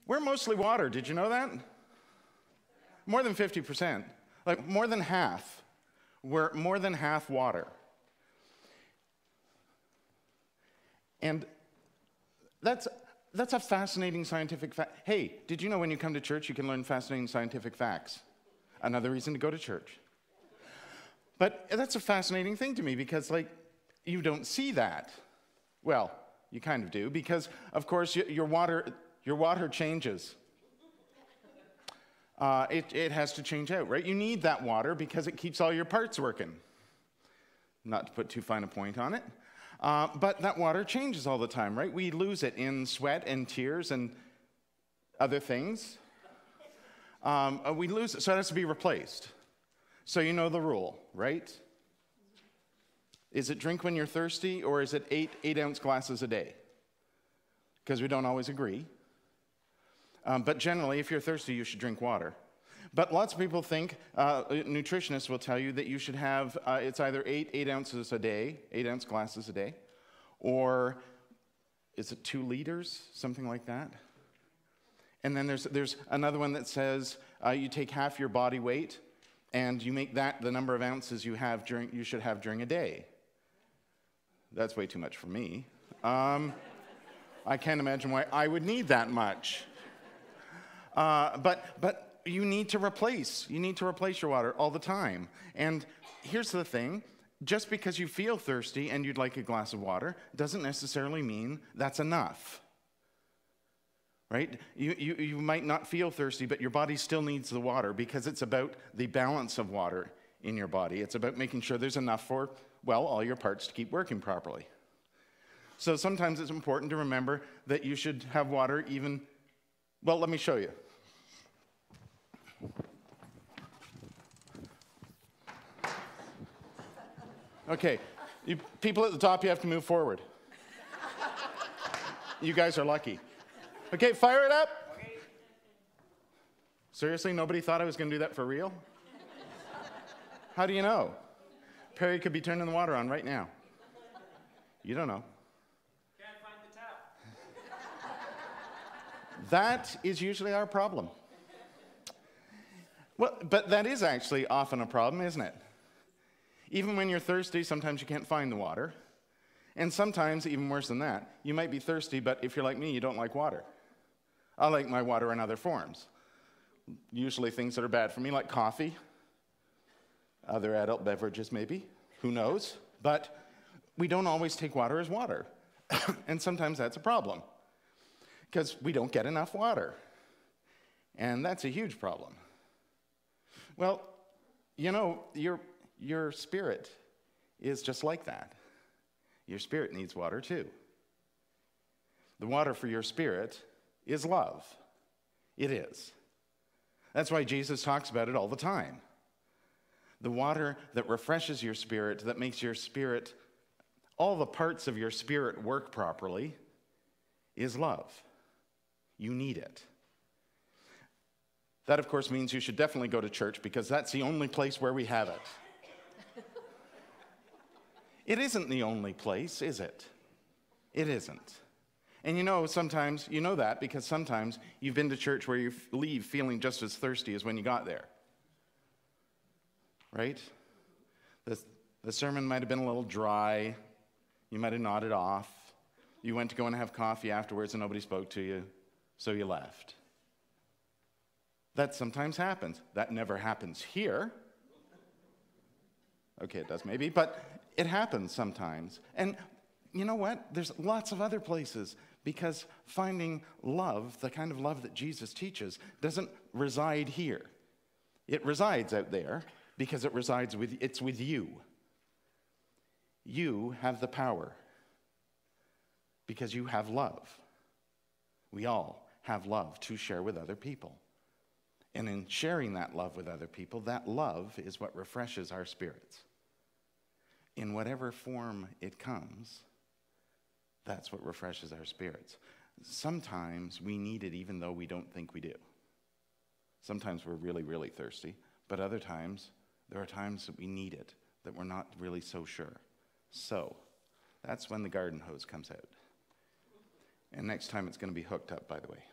We're mostly water. Did you know that? More than 50%. Like more than half. We're more than half water. And that's a fascinating scientific fact. Hey, did you know when you come to church you can learn fascinating scientific facts? Another reason to go to church. But that's a fascinating thing to me because, like, you don't see that. Well, you kind of do because, of course, your water changes. It has to change out, right? You need that water because it keeps all your parts working. Not to put too fine a point on it. But that water changes all the time, right? We lose it in sweat and tears and other things. We lose it, so it has to be replaced. So you know the rule, right? Is it drink when you're thirsty, or is it 8-ounce glasses a day? Because we don't always agree. But generally, if you're thirsty, you should drink water. But lots of people think, nutritionists will tell you that you should have, it's either 8 ounces a day, 8-ounce glasses a day, or is it 2 liters, something like that? And then there's another one that says you take half your body weight, and you make that the number of ounces you should have during a day. That's way too much for me. I can't imagine why I would need that much. But you need to replace your water all the time. And here's the thing, just because you feel thirsty and you'd like a glass of water doesn't necessarily mean that's enough. Right? You might not feel thirsty, but your body still needs the water because it's about the balance of water in your body. It's about making sure there's enough for, well, all your parts to keep working properly. So sometimes it's important to remember that you should have water even, well, let me show you. Okay, you people at the top, you have to move forward. You guys are lucky. Okay, fire it up. Okay. Seriously, nobody thought I was going to do that for real? How do you know? Perry could be turning the water on right now. You don't know. Can't find the tap. That is usually our problem. Well, but that is actually often a problem, isn't it? Even when you're thirsty, sometimes you can't find the water. And sometimes, even worse than that, you might be thirsty, but if you're like me, you don't like water. I like my water in other forms. Usually things that are bad for me, like coffee, other adult beverages maybe, who knows? But we don't always take water as water. And sometimes that's a problem, because we don't get enough water. And that's a huge problem. Well, you know, your spirit is just like that. Your spirit needs water too. The water for your spirit is love. It is. That's why Jesus talks about it all the time. The water that refreshes your spirit, that makes your spirit, all the parts of your spirit work properly, is love. You need it. That, of course, means you should definitely go to church because that's the only place where we have it. It isn't the only place, is it? It isn't. And you know, sometimes, you know that because sometimes you've been to church where you leave feeling just as thirsty as when you got there. Right? The sermon might have been a little dry. You might have nodded off. You went to go and have coffee afterwards and nobody spoke to you, so you left. That sometimes happens. That never happens here. Okay, it does maybe, but it happens sometimes. And you know what? There's lots of other places because finding love, the kind of love that Jesus teaches, doesn't reside here. It resides out there because it's with you. You have the power because you have love. We all have love to share with other people. And in sharing that love with other people, that love is what refreshes our spirits. In whatever form it comes, that's what refreshes our spirits. Sometimes we need it even though we don't think we do. Sometimes we're really, really thirsty, but other times, there are times that we need it, that we're not really so sure. So, that's when the garden hose comes out. And next time it's going to be hooked up, by the way.